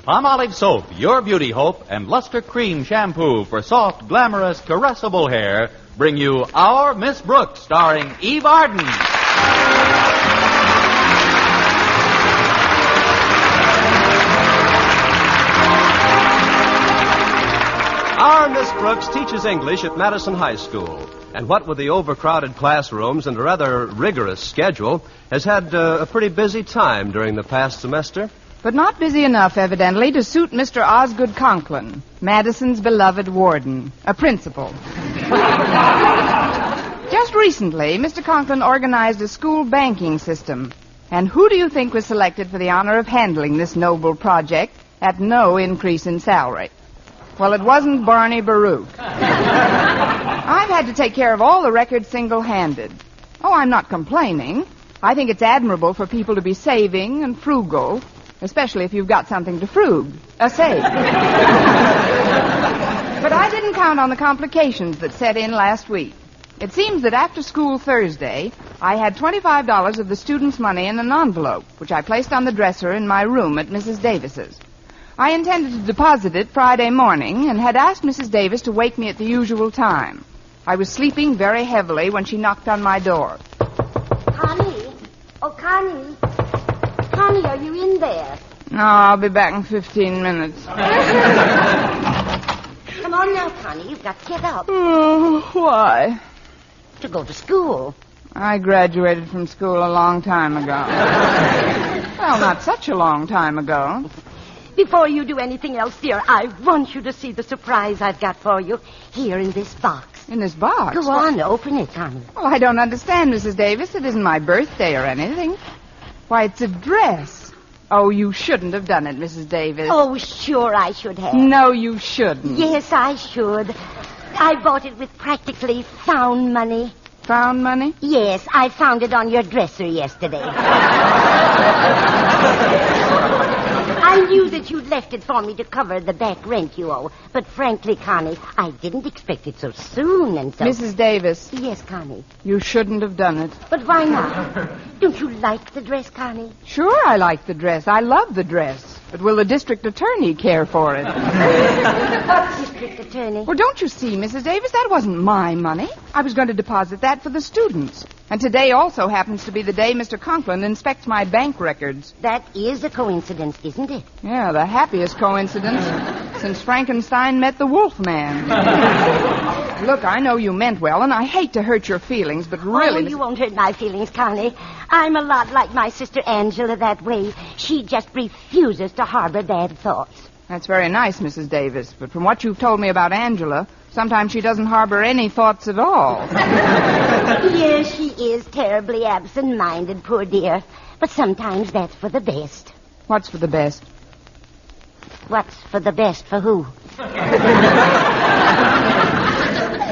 Palmolive Soap, your beauty hope, and Luster Cream Shampoo for soft, glamorous, caressable hair bring you Our Miss Brooks, starring Eve Arden. Our Miss Brooks teaches English at Madison High School, and what with the overcrowded classrooms and a rather rigorous schedule, has had a pretty busy time during the past semester. But not busy enough, evidently, to suit Mr. Osgood Conklin, Madison's beloved warden, a principal. Just recently, Mr. Conklin organized a school banking system. And who do you think was selected for the honor of handling this noble project at no increase in salary? Well, it wasn't Barney Baruch. I've had to take care of all the records single-handed. Oh, I'm not complaining. I think it's admirable for people to be saving and frugal, especially if you've got something to save. But I didn't count on the complications that set in last week. It seems that after school Thursday, I had $25 of the students' money in an envelope, which I placed on the dresser in my room at Mrs. Davis's. I intended to deposit it Friday morning and had asked Mrs. Davis to wake me at the usual time. I was sleeping very heavily when she knocked on my door. Connie? Oh, Connie. Connie, are you in there? No, I'll be back in 15 minutes. Come on now, Connie. You've got to get up. Oh, why? To go to school. I graduated from school a long time ago. Well, not such a long time ago. Before you do anything else, dear, I want you to see the surprise I've got for you here in this box. In this box? Go on, open it, Connie. Well, I don't understand, Mrs. Davis. It isn't my birthday or anything. Why, it's a dress. Oh, you shouldn't have done it, Mrs. Davis. Oh, sure I should have. No, you shouldn't. Yes, I should. I bought it with practically found money. Found money? Yes, I found it on your dresser yesterday. I knew that you'd left it for me to cover the back rent you owe. But frankly, Connie, I didn't expect it so soon and so... Mrs. Davis. Yes, Connie. You shouldn't have done it. But why not? Don't you like the dress, Connie? Sure I like the dress. I love the dress. But will the district attorney care for it? What district attorney? Well, don't you see, Mrs. Davis, that wasn't my money. I was going to deposit that for the students. And today also happens to be the day Mr. Conklin inspects my bank records. That is a coincidence, isn't it? Yeah, the happiest coincidence since Frankenstein met the Wolfman. Look, I know you meant well, and I hate to hurt your feelings, but really... Oh, you won't hurt my feelings, Connie. I'm a lot like my sister Angela that way. She just refuses to harbor bad thoughts. That's very nice, Mrs. Davis, but from what you've told me about Angela, sometimes she doesn't harbor any thoughts at all. Yes, she is terribly absent-minded, poor dear. But sometimes that's for the best. What's for the best? What's for the best for who?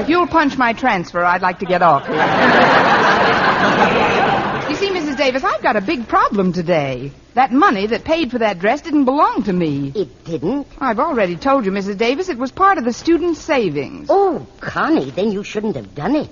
If you'll punch my transfer, I'd like to get off here. You see, Mrs. Davis, I've got a big problem today. That money that paid for that dress didn't belong to me. It didn't? I've already told you, Mrs. Davis, it was part of the students' savings. Oh, Connie, then you shouldn't have done it.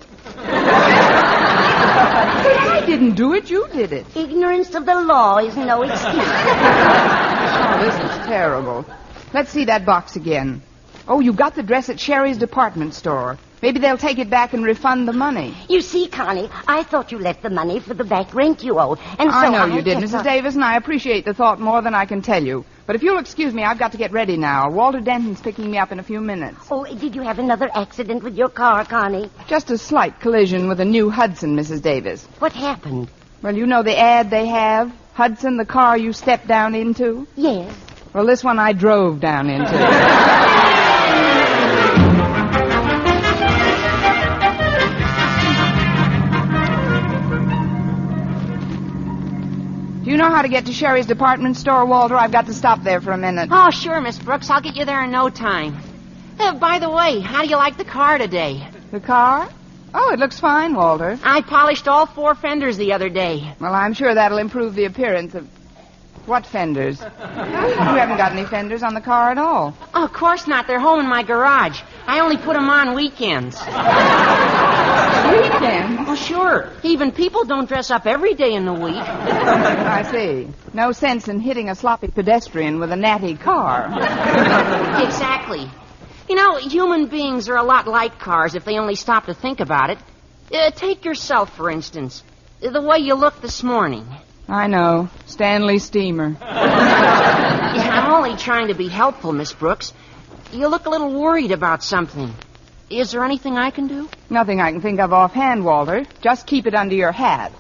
I didn't do it. You did it. Ignorance of the law is no excuse. Oh, this is terrible. Let's see that box again. Oh, you got the dress at Sherry's department store. Maybe they'll take it back and refund the money. You see, Connie, I thought you left the money for the back rent you owe. And so I know you did, just Mrs. Davis, and I appreciate the thought more than I can tell you. But if you'll excuse me, I've got to get ready now. Walter Denton's picking me up in a few minutes. Oh, did you have another accident with your car, Connie? Just a slight collision with a new Hudson, Mrs. Davis. What happened? Well, you know the ad they have? Hudson, the car you stepped down into? Yes. Well, this one I drove down into. Do you know how to get to Sherry's department store, Walter? I've got to stop there for a minute. Oh, sure, Miss Brooks. I'll get you there in no time. By the way, how do you like the car today? The car? Oh, it looks fine, Walter. I polished all 4 fenders the other day. Well, I'm sure that'll improve the appearance of... What fenders? You haven't got any fenders on the car at all. Oh, of course not. They're home in my garage. I only put them on weekends. Weekend? Well, sure. Even people don't dress up every day in the week. I see. No sense in hitting a sloppy pedestrian with a natty car. Exactly. You know, human beings are a lot like cars if they only stop to think about it. Take yourself, for instance. The way you look this morning. I know. Stanley Steamer. Yeah, I'm only trying to be helpful, Miss Brooks. You look a little worried about something. Is there anything I can do? Nothing I can think of offhand, Walter. Just keep it under your hat.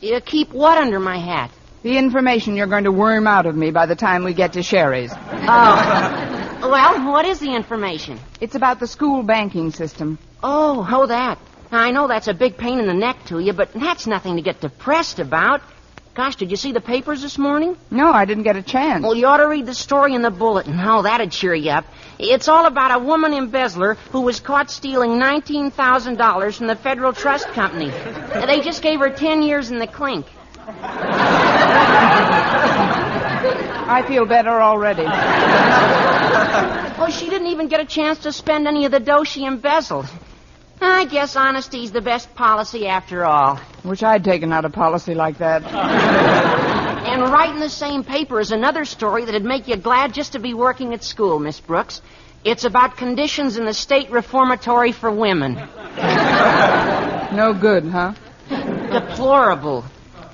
You keep what under my hat? The information you're going to worm out of me by the time we get to Sherry's. Oh. Well, what is the information? It's about the school banking system. Oh, that. I know that's a big pain in the neck to you, but that's nothing to get depressed about. Gosh, did you see the papers this morning? No, I didn't get a chance. Well, you ought to read the story in the bulletin. Oh, that'd cheer you up. It's all about a woman embezzler who was caught stealing $19,000 from the Federal Trust Company. They just gave her 10 years in the clink. I feel better already. Well, she didn't even get a chance to spend any of the dough she embezzled. I guess honesty's the best policy after all. Wish I'd taken out a policy like that. And right in the same paper is another story that'd make you glad just to be working at school, Miss Brooks. It's about conditions in the state reformatory for women. No good, huh? Deplorable.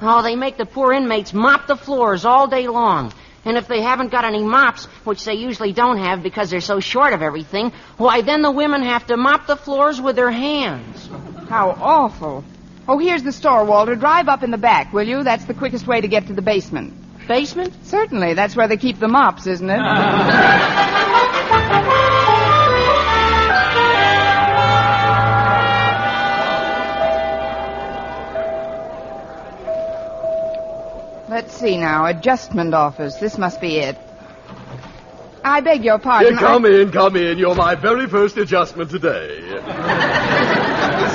Oh, they make the poor inmates mop the floors all day long. And if they haven't got any mops, which they usually don't have because they're so short of everything, why, then the women have to mop the floors with their hands. How awful. Oh, here's the store, Walter. Drive up in the back, will you? That's the quickest way to get to the basement. Basement? Certainly. That's where they keep the mops, isn't it? Let's see now. Adjustment office. This must be it. I beg your pardon. Come in. You're my very first adjustment today.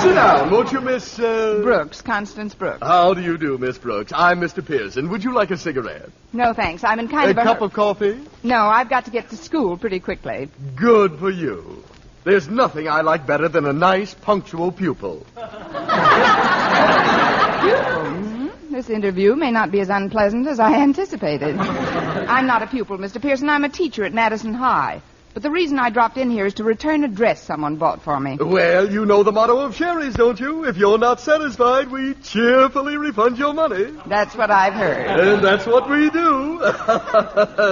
Sit down, won't you, Miss... Brooks, Constance Brooks. How do you do, Miss Brooks? I'm Mr. Pearson. Would you like a cigarette? No, thanks. I'm in kind of a... cup of coffee? No, I've got to get to school pretty quickly. Good for you. There's nothing I like better than a nice, punctual pupil. This interview may not be as unpleasant as I anticipated. I'm not a pupil, Mr. Pearson. I'm a teacher at Madison High. But the reason I dropped in here is to return a dress someone bought for me. Well, you know the motto of Sherry's, don't you? If you're not satisfied, we cheerfully refund your money. That's what I've heard. And that's what we do.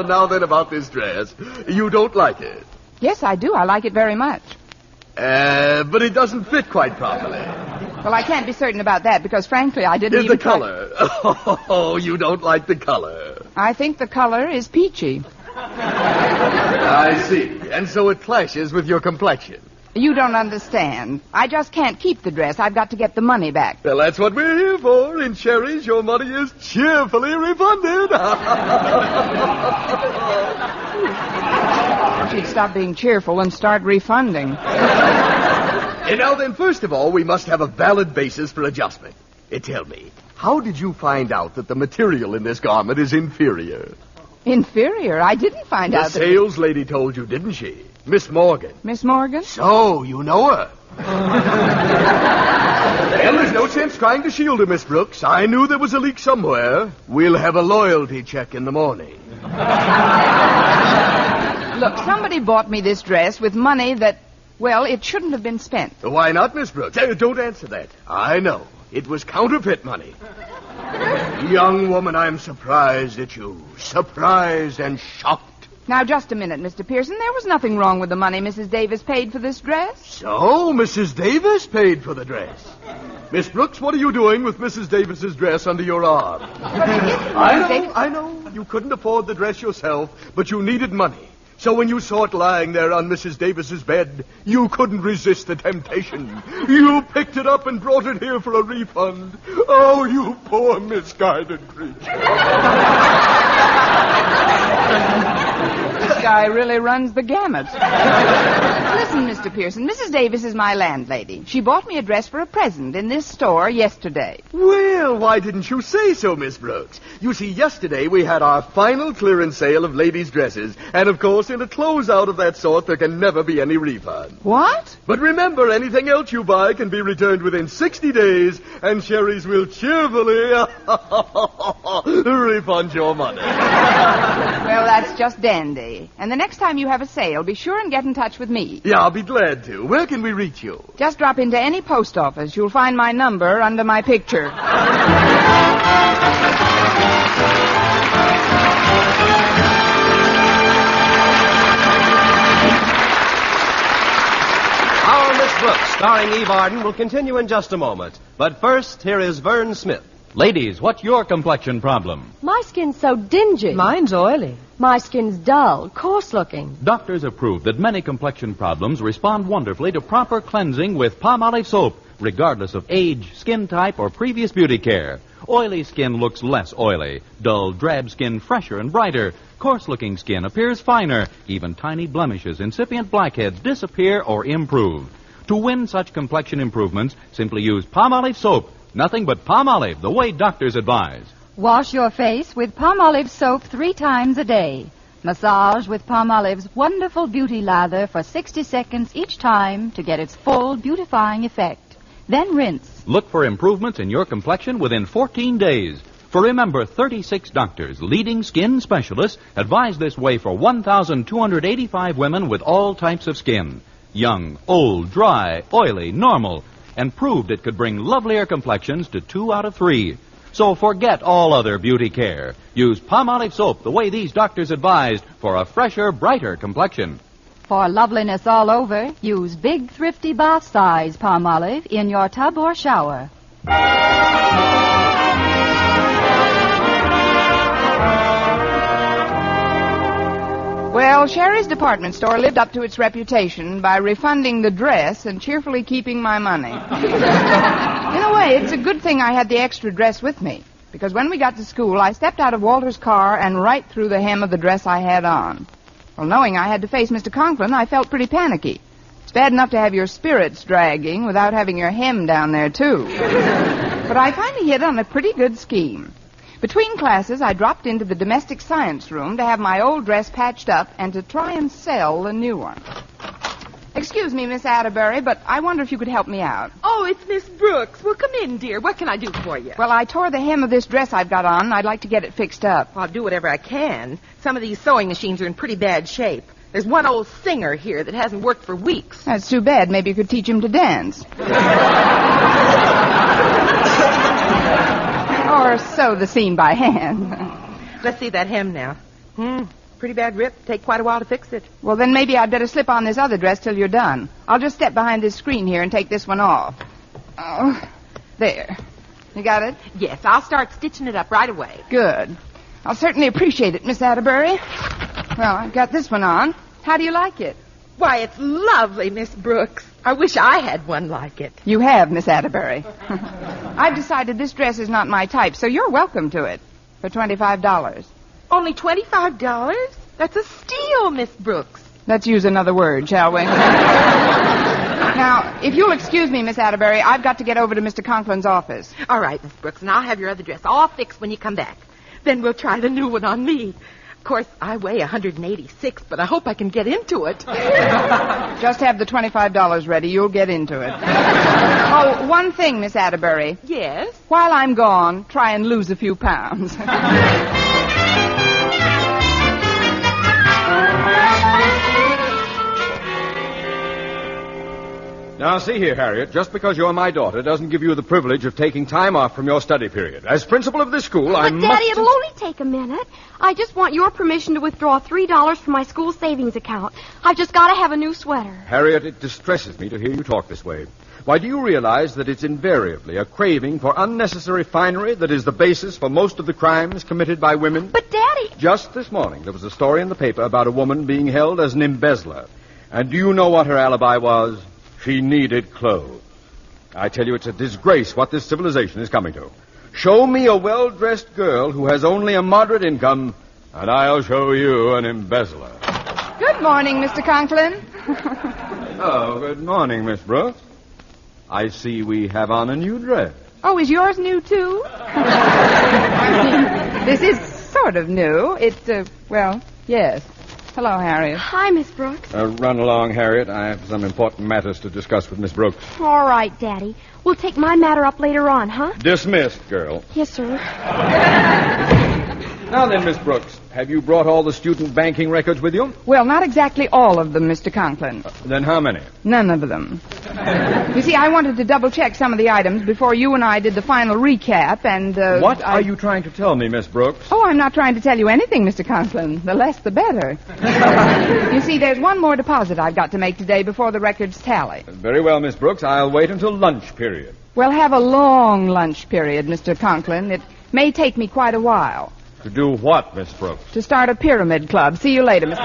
Now then, about this dress. You don't like it? Yes, I do. I like it very much. But it doesn't fit quite properly. Well, I can't be certain about that because, frankly, I didn't even... The color. Oh, you don't like the color. I think the color is peachy. I see. And so it clashes with your complexion. You don't understand. I just can't keep the dress. I've got to get the money back. Well, that's what we're here for. In Sherry's, your money is cheerfully refunded. She'd stop being cheerful and start refunding. And now then, first of all, we must have a valid basis for adjustment. Tell me, how did you find out that the material in this garment is inferior? Inferior? I didn't find out that... The sales lady told you, didn't she? Miss Morgan. Miss Morgan? So, you know her. Well, there's no sense trying to shield her, Miss Brooks. I knew there was a leak somewhere. We'll have a loyalty check in the morning. Look, somebody bought me this dress with money that, well, it shouldn't have been spent. Why not, Miss Brooks? Don't answer that. I know. It was counterfeit money. Young woman, I'm surprised at you. Surprised and shocked. Now, just a minute, Mr. Pearson. There was nothing wrong with the money Mrs. Davis paid for this dress. So, Mrs. Davis paid for the dress. Miss Brooks, what are you doing with Mrs. Davis's dress under your arm? I know. You couldn't afford the dress yourself, but you needed money. So when you saw it lying there on Mrs. Davis's bed, you couldn't resist the temptation. You picked it up and brought it here for a refund. Oh, you poor misguided creature. This guy really runs the gamut. listen, Mr. Pearson. Mrs. Davis is my landlady. She bought me a dress for a present in this store yesterday. Well, why didn't you say so, Miss Brooks? You see, yesterday we had our final clearance sale of ladies' dresses, and of course, in a closeout of that sort, there can never be any refund. What? But remember, anything else you buy can be returned within 60 days, and Sherry's will cheerfully refund your money. Well, that's just dandy. And the next time you have a sale, be sure and get in touch with me. Yeah, I'll be glad to. Where can we reach you? Just drop into any post office. You'll find my number under my picture. Our Miss Brooks, starring Eve Arden, will continue in just a moment. But first, here is Vern Smith. Ladies, what's your complexion problem? My skin's so dingy. Mine's oily. My skin's dull, coarse-looking. Doctors have proved that many complexion problems respond wonderfully to proper cleansing with Palmolive soap, regardless of age, skin type, or previous beauty care. Oily skin looks less oily. Dull, drab skin fresher and brighter. Coarse-looking skin appears finer. Even tiny blemishes, incipient blackheads disappear or improve. To win such complexion improvements, simply use Palmolive soap. Nothing but Palmolive, the way doctors advise. Wash your face with Palmolive soap 3 times a day. Massage with Palmolive's wonderful beauty lather for 60 seconds each time to get its full beautifying effect. Then rinse. Look for improvements in your complexion within 14 days. For remember, 36 doctors, leading skin specialists, advise this way for 1,285 women with all types of skin. Young, old, dry, oily, normal, and proved it could bring lovelier complexions to 2 out of 3. So forget all other beauty care. Use Palmolive soap the way these doctors advised for a fresher, brighter complexion. For loveliness all over, use big, thrifty bath-size Palmolive in your tub or shower. Well, Sherry's department store lived up to its reputation by refunding the dress and cheerfully keeping my money. In a way, it's a good thing I had the extra dress with me, because when we got to school, I stepped out of Walter's car and right through the hem of the dress I had on. Well, knowing I had to face Mr. Conklin, I felt pretty panicky. It's bad enough to have your spirits dragging without having your hem down there, too. But I finally hit on a pretty good scheme. Between classes, I dropped into the domestic science room to have my old dress patched up and to try and sell the new one. Excuse me, Miss Atterbury, but I wonder if you could help me out. Oh, it's Miss Brooks. Well, come in, dear. What can I do for you? Well, I tore the hem of this dress I've got on, and I'd like to get it fixed up. I'll do whatever I can. Some of these sewing machines are in pretty bad shape. There's one old singer here that hasn't worked for weeks. That's too bad. Maybe you could teach him to dance. Or sew the seam by hand. Let's see that hem now. Pretty bad rip. Take quite a while to fix it. Well, then maybe I'd better slip on this other dress till you're done. I'll just step behind this screen here and take this one off. Oh, there. You got it? Yes, I'll start stitching it up right away. Good. I'll certainly appreciate it, Miss Atterbury. Well, I've got this one on. How do you like it? Why, it's lovely, Miss Brooks. I wish I had one like it. You have, Miss Atterbury. I've decided this dress is not my type, so you're welcome to it for $25. Only $25? That's a steal, Miss Brooks. Let's use another word, shall we? Now, if you'll excuse me, Miss Atterbury, I've got to get over to Mr. Conklin's office. All right, Miss Brooks, and I'll have your other dress all fixed when you come back. Then we'll try the new one on me. Of course, I weigh 186, but I hope I can get into it. Just have the $25 ready. You'll get into it. Oh, one thing, Miss Atterbury. Yes? While I'm gone, try and lose a few pounds. Now, see here, Harriet. Just because you're my daughter doesn't give you the privilege of taking time off from your study period. As principal of this school, I must... But, Daddy, it'll only take a minute. I just want your permission to withdraw $3 from my school savings account. I've just got to have a new sweater. Harriet, it distresses me to hear you talk this way. Why, do you realize that it's invariably a craving for unnecessary finery that is the basis for most of the crimes committed by women? But, Daddy... Just this morning, there was a story in the paper about a woman being held as an embezzler. And do you know what her alibi was? She needed clothes. I tell you, it's a disgrace what this civilization is coming to. Show me a well-dressed girl who has only a moderate income, and I'll show you an embezzler. Good morning, Mr. Conklin. Oh, good morning, Miss Brooks. I see we have on a new dress. Oh, is yours new, too? This is sort of new. Well, yes. Hello, Harriet. Hi, Miss Brooks. Run along, Harriet. I have some important matters to discuss with Miss Brooks. All right, Daddy. We'll take my matter up later on, huh? Dismissed, girl. Yes, sir. Now then, Miss Brooks, have you brought all the student banking records with you? Well, not exactly all of them, Mr. Conklin. Then how many? None of them. You see, I wanted to double-check some of the items before you and I did the final recap, and... What are you trying to tell me, Miss Brooks? Oh, I'm not trying to tell you anything, Mr. Conklin. The less, the better. You see, there's one more deposit I've got to make today before the records tally. Very well, Miss Brooks. I'll wait until lunch period. We'll have a long lunch period, Mr. Conklin. It may take me quite a while. To do what, Miss Brooks? To start a pyramid club. See you later, Mr.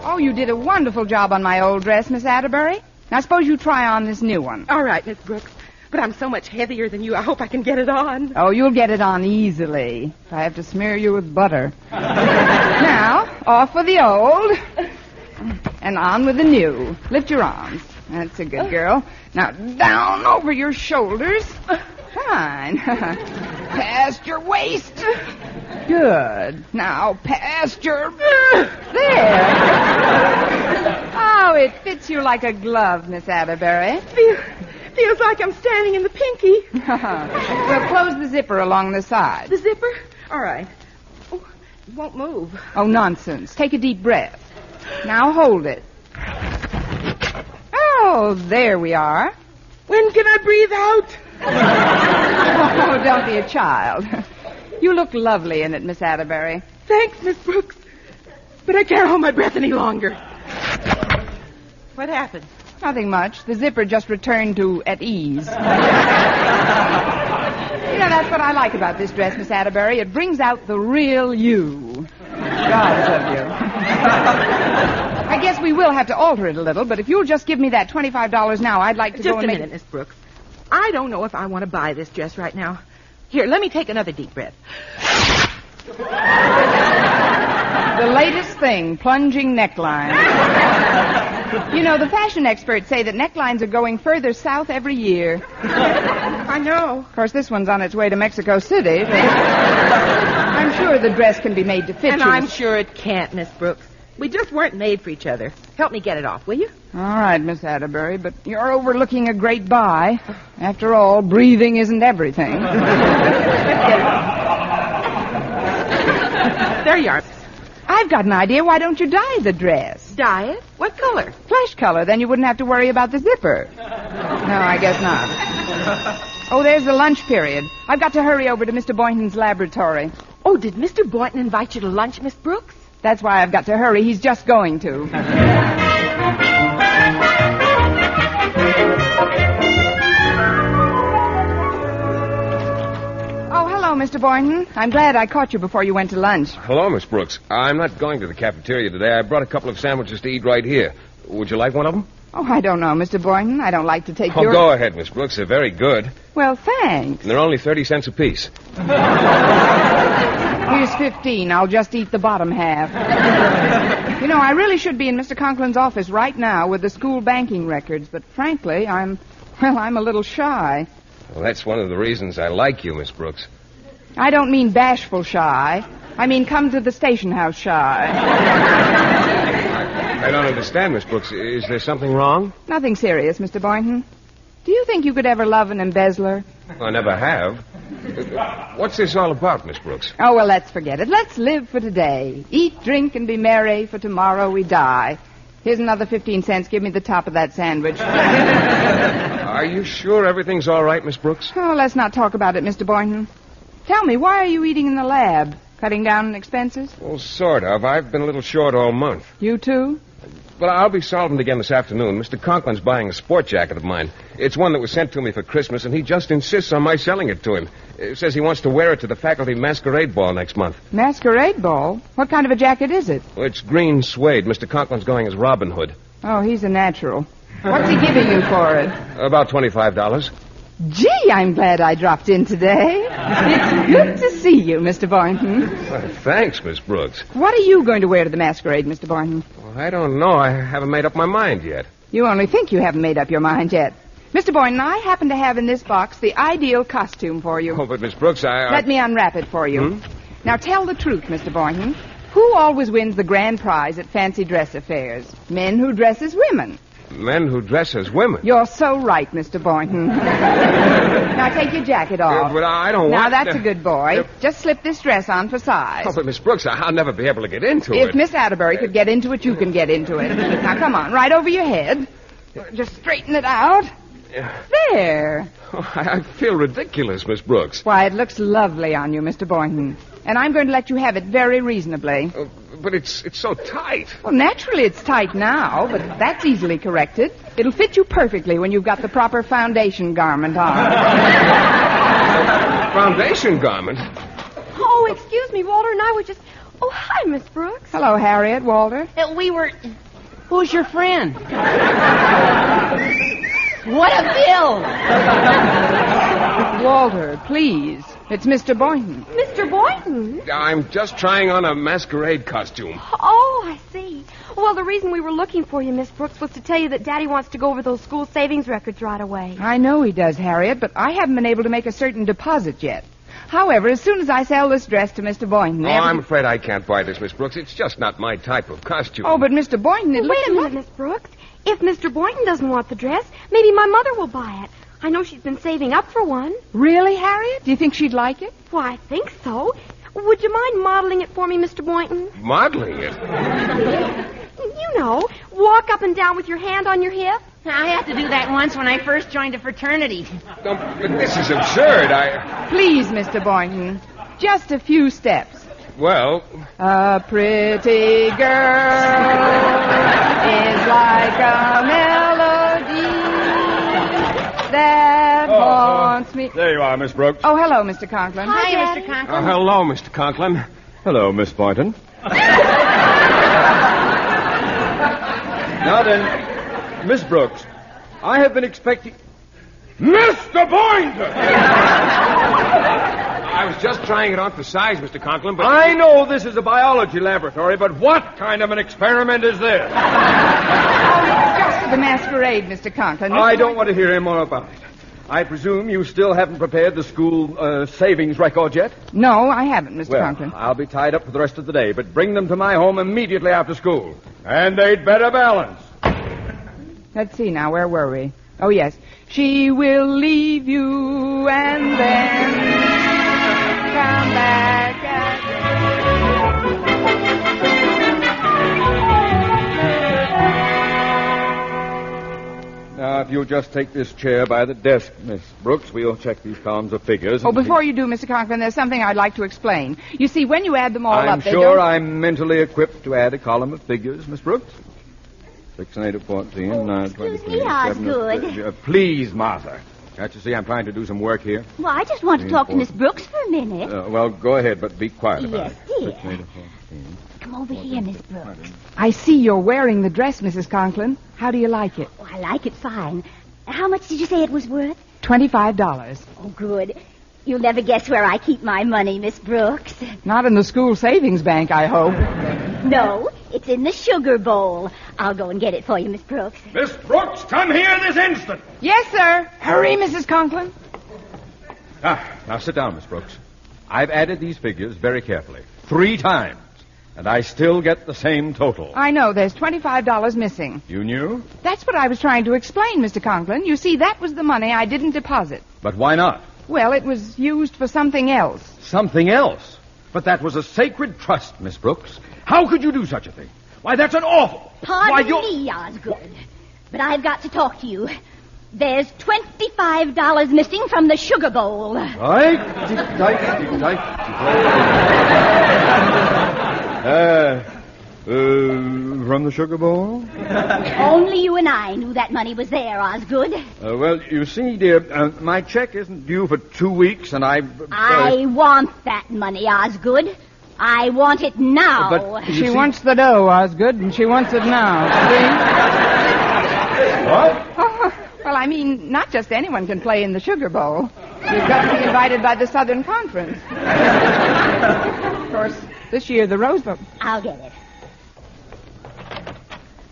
Oh, you did a wonderful job on my old dress, Miss Atterbury. Now, suppose you try on this new one. All right, Miss Brooks. But I'm so much heavier than you, I hope I can get it on. Oh, you'll get it on easily. I have to smear you with butter. Now, off with the old, and on with the new. Lift your arms. That's a good girl. Now, down over your shoulders. Fine. Past your waist. Good. Now, past your... There. Oh, it fits you like a glove, Miss Atterbury. Feels like I'm standing in the pinky. Well, close the zipper along the side. The zipper? All right. Oh, it won't move. Oh, nonsense. Take a deep breath. Now hold it. Oh, there we are. When can I breathe out? Oh, don't be a child. You look lovely in it, Miss Atterbury. Thanks, Miss Brooks. But I can't hold my breath any longer. What happened? Nothing much. The zipper just returned to at ease. You know, that's what I like about this dress, Miss Atterbury. It brings out the real you. Gods of you. I guess we will have to alter it a little, but if you'll just give me that $25 now, I'd like to go and make... Just a minute, Miss Brooks. I don't know if I want to buy this dress right now. Here, let me take another deep breath. The latest thing, plunging necklines. You know, the fashion experts say that necklines are going further south every year. I know. Of course, this one's on its way to Mexico City. I'm sure the dress can be made to fit and you. I'm sure it can't, Miss Brooks. We just weren't made for each other. Help me get it off, will you? All right, Miss Atterbury, but you're overlooking a great buy. After all, breathing isn't everything. There you are. I've got an idea. Why don't you dye the dress? Dye it? What color? Flesh color. Then you wouldn't have to worry about the zipper. No, I guess not. Oh, there's the lunch period. I've got to hurry over to Mr. Boynton's laboratory. Oh, did Mr. Boynton invite you to lunch, Miss Brooks? That's why I've got to hurry. He's just going to. Oh, hello, Mr. Boynton. I'm glad I caught you before you went to lunch. Hello, Miss Brooks. I'm not going to the cafeteria today. I brought a couple of sandwiches to eat right here. Would you like one of them? Oh, I don't know, Mr. Boynton. I don't like to take Oh, your... go ahead, Miss Brooks. They're very good. Well, thanks. And they're only 30 cents apiece. Here's 15. I'll just eat the bottom half. You know, I really should be in Mr. Conklin's office right now with the school banking records, but frankly, I'm a little shy. Well, that's one of the reasons I like you, Miss Brooks. I don't mean bashful shy. I mean come to the station house shy. I don't understand, Miss Brooks. Is there something wrong? Nothing serious, Mr. Boynton. Do you think you could ever love an embezzler? I never have. What's this all about, Miss Brooks? Oh, well, let's forget it. Let's live for today. Eat, drink, and be merry, for tomorrow we die. Here's another 15 cents. Give me the top of that sandwich. Are you sure everything's all right, Miss Brooks? Oh, let's not talk about it, Mr. Boynton. Tell me, why are you eating in the lab? Cutting down on expenses? Well, sort of. I've been a little short all month. You too? Well, I'll be solvent again this afternoon. Mr. Conklin's buying a sport jacket of mine. It's one that was sent to me for Christmas, and he just insists on my selling it to him. Says he wants to wear it to the faculty masquerade ball next month. Masquerade ball? What kind of a jacket is it? Well, it's green suede. Mr. Conklin's going as Robin Hood. Oh, he's a natural. What's he giving you for it? About $25. Gee, I'm glad I dropped in today. It's good to see you, Mr. Boynton. Well, thanks, Miss Brooks. What are you going to wear to the masquerade, Mr. Boynton? Well, I don't know. I haven't made up my mind yet. You only think you haven't made up your mind yet. Mr. Boynton, I happen to have in this box the ideal costume for you. Oh, but Miss Brooks, Let me unwrap it for you. Now, tell the truth, Mr. Boynton. Who always wins the grand prize at fancy dress affairs? Men who dress as women. Men who dress as women. You're so right, Mr. Boynton. Now, take your jacket off. But I don't Now, want... that's a good boy. Just slip this dress on for size. Oh, but Miss Brooks, I'll never be able to get into If it. Miss Atterbury could get into it, you can get into it. Now, come on, right over your head. Just straighten it out. There. Oh, I feel ridiculous, Miss Brooks. Why, it looks lovely on you, Mr. Boynton. And I'm going to let you have it very reasonably. But it's so tight. Well, naturally it's tight now, but that's easily corrected. It'll fit you perfectly when you've got the proper foundation garment on. Foundation garment? Oh, excuse me, Walter and I were just... Oh, hi, Miss Brooks. Hello, Harriet, Walter. We were... Who's your friend? What a bill! Walter, please. It's Mr. Boynton. Mr. Boynton? I'm just trying on a masquerade costume. Oh, I see. Well, the reason we were looking for you, Miss Brooks, was to tell you that Daddy wants to go over those school savings records right away. I know he does, Harriet, but I haven't been able to make a certain deposit yet. However, as soon as I sell this dress to Mr. Boynton... Oh, I'm afraid I can't buy this, Miss Brooks. It's just not my type of costume. Oh, but Mr. Boynton, it Wait a minute, Miss Brooks. If Mr. Boynton doesn't want the dress, maybe my mother will buy it. I know she's been saving up for one. Really, Harriet? Do you think she'd like it? Why, I think so. Would you mind modeling it for me, Mr. Boynton? Modeling it? You know, walk up and down with your hand on your hip. I had to do that once when I first joined a fraternity. No, but this is absurd. Please, Mr. Boynton, just a few steps. Well... A pretty girl is like a melody that haunts me. There you are, Miss Brooks. Oh, hello, Mr. Conklin. Hi, Mr. Conklin. hello, Mr. Conklin. Hello, Miss Boynton. Now then, Miss Brooks, I have been expecting... Mr. Boynton! I was just trying it on for size, Mr. Conklin, but... I know this is a biology laboratory, but what kind of an experiment is this? Just for the masquerade, Mr. Conklin. I don't want to hear any more about it. I presume you still haven't prepared the school savings records yet? No, I haven't, Mr. Well, Conklin. I'll be tied up for the rest of the day, but bring them to my home immediately after school. And they'd better balance. Let's see now, where were we? Oh, yes. She will leave you and then come back again. Now, if you'll just take this chair by the desk, Miss Brooks, we'll check these columns of figures. Oh, before you do, Mr. Conklin, there's something I'd like to explain. You see, when you add them all I'm up, they sure don't... I'm mentally equipped to add a column of figures, Miss Brooks. 6 and 8 of 14, 9, 23, me, 7 Osgood. please, Martha. Can't you see I'm trying to do some work here? Well, I just want to talk to Miss Brooks for a minute. Well, go ahead, but be quiet about Yes, it. dear. 6 and 8 of 14. Come over here, Miss Brooks. I see you're wearing the dress, Mrs. Conklin. How do you like it? Oh, I like it fine. How much did you say it was worth? $25. Oh, good. You'll never guess where I keep my money, Miss Brooks. Not in the school savings bank, I hope. No, it's in the sugar bowl. I'll go and get it for you, Miss Brooks. Miss Brooks, come here this instant. Yes, sir. Hurry, Mrs. Conklin. Now sit down, Miss Brooks. I've added these figures very carefully. 3 times. And I still get the same total. I know, there's $25 missing. You knew? That's what I was trying to explain, Mr. Conklin. You see, that was the money I didn't deposit. But why not? Well, it was used for something else. Something else? But that was a sacred trust, Miss Brooks. How could you do such a thing? Why, that's an awful... Pardon me, Osgood. But I've got to talk to you. There's $25 missing from the sugar bowl. Right? From the sugar bowl? Only you and I knew that money was there, Osgood. Well, you see, dear, my check isn't due for 2 weeks, and I want that money, Osgood. I want it now. But She wants the dough, Osgood, and she wants it now. See? What? Well, I mean, not just anyone can play in the Sugar Bowl. You've got to be invited by the Southern Conference. Of course, this year the Rose Bowl. I'll get it.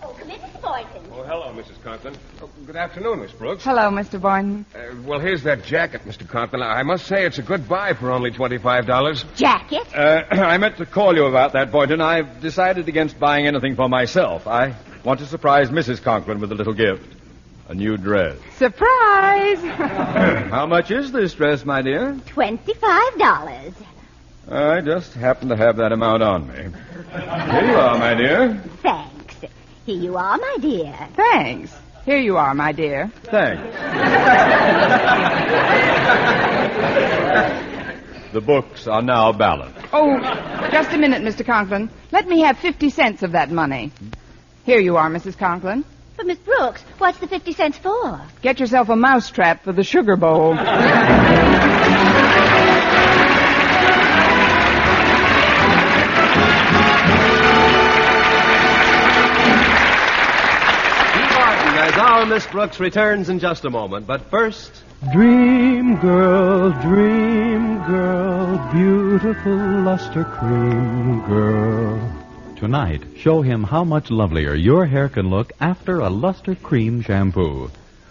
Oh, come in, Mr. Boynton. Oh, hello, Mrs. Conklin. Oh, good afternoon, Miss Brooks. Hello, Mr. Boynton. Well, here's that jacket, Mr. Conklin. I must say it's a good buy for only $25. Jacket? I meant to call you about that, Boynton. I've decided against buying anything for myself. I want to surprise Mrs. Conklin with a little gift. A new dress. Surprise! How much is this dress, my dear? $25. I just happen to have that amount on me. Here you are, my dear. Thanks. Here you are, my dear. Thanks. Here you are, my dear. Thanks. The books are now balanced. Oh, just a minute, Mr. Conklin. Let me have 50 cents of that money. Here you are, Mrs. Conklin. But, Miss Brooks, what's the 50 cents for? Get yourself a mousetrap for the Sugar Bowl. Eve Arden as our Miss Brooks returns in just a moment. But first... Dream girl, beautiful luster cream girl. Tonight, show him how much lovelier your hair can look after a Luster Cream shampoo.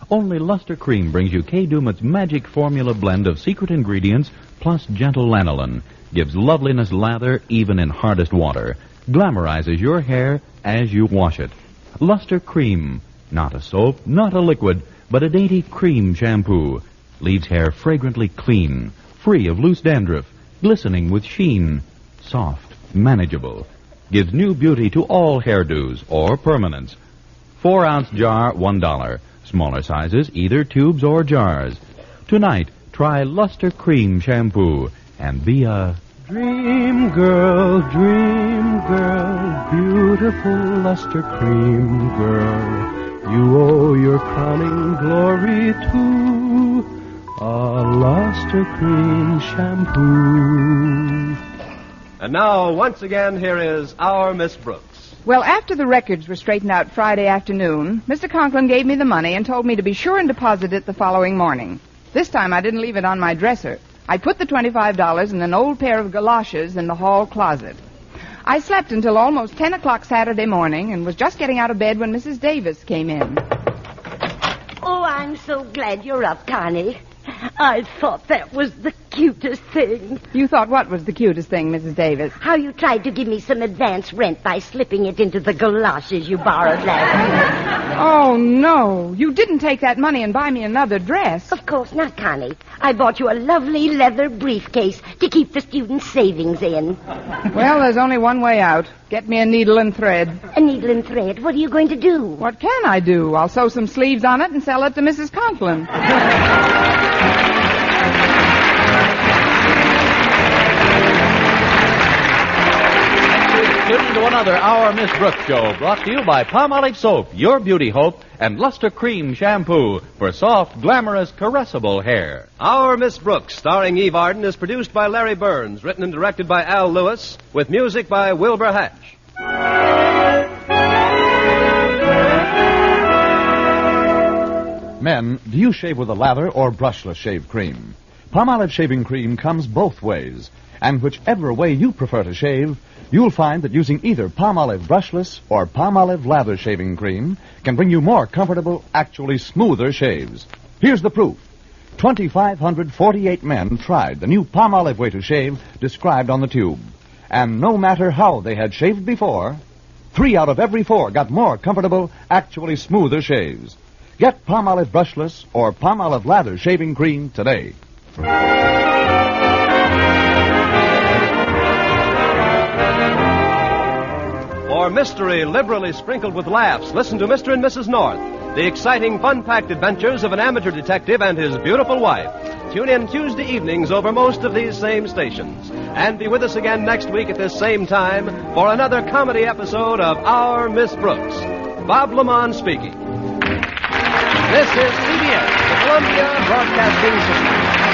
Only Luster Cream brings you Kay Daumit's magic formula blend of secret ingredients plus gentle lanolin. Gives loveliness lather even in hardest water. Glamorizes your hair as you wash it. Luster Cream. Not a soap, not a liquid, but a dainty cream shampoo. Leaves hair fragrantly clean, free of loose dandruff, glistening with sheen. Soft, manageable. Gives new beauty to all hairdos or permanents. 4-ounce jar, $1. Smaller sizes, either tubes or jars. Tonight, try Luster Cream shampoo and be a... Dream girl, beautiful luster cream girl. You owe your crowning glory to a luster cream shampoo. And now, once again, here is our Miss Brooks. Well, after the records were straightened out Friday afternoon, Mr. Conklin gave me the money and told me to be sure and deposit it the following morning. This time I didn't leave it on my dresser. I put the $25 in an old pair of galoshes in the hall closet. I slept until almost 10 o'clock Saturday morning and was just getting out of bed when Mrs. Davis came in. Oh, I'm so glad you're up, Connie. I thought that was the cutest thing. You thought what was the cutest thing, Mrs. Davis? How you tried to give me some advance rent by slipping it into the galoshes you borrowed last week. Oh, no. You didn't take that money and buy me another dress. Of course not, Connie. I bought you a lovely leather briefcase to keep the students' savings in. Well, there's only one way out. Get me a needle and thread. A needle and thread? What are you going to do? What can I do? I'll sew some sleeves on it and sell it to Mrs. Conklin. Tune into another Our Miss Brooks show brought to you by Palmolive Soap, your beauty hope, and Luster Cream Shampoo for soft, glamorous, caressable hair. Our Miss Brooks, starring Eve Arden, is produced by Larry Burns, written and directed by Al Lewis, with music by Wilbur Hatch. Men, do you shave with a lather or brushless shave cream? Palmolive shaving cream comes both ways, and whichever way you prefer to shave, you'll find that using either Palmolive brushless or Palmolive lather shaving cream can bring you more comfortable, actually smoother shaves. Here's the proof. 2,548 men tried the new Palmolive way to shave described on the tube. And no matter how they had shaved before, 3 out of every 4 got more comfortable, actually smoother shaves. Get Palmolive brushless or Palmolive lather shaving cream today. For mystery liberally sprinkled with laughs, listen to Mr. and Mrs. North, the exciting, fun-packed adventures of an amateur detective and his beautiful wife. Tune in Tuesday evenings over most of these same stations. And be with us again next week at this same time for another comedy episode of Our Miss Brooks. Bob Lamont speaking. This is CBS, the Columbia Broadcasting System.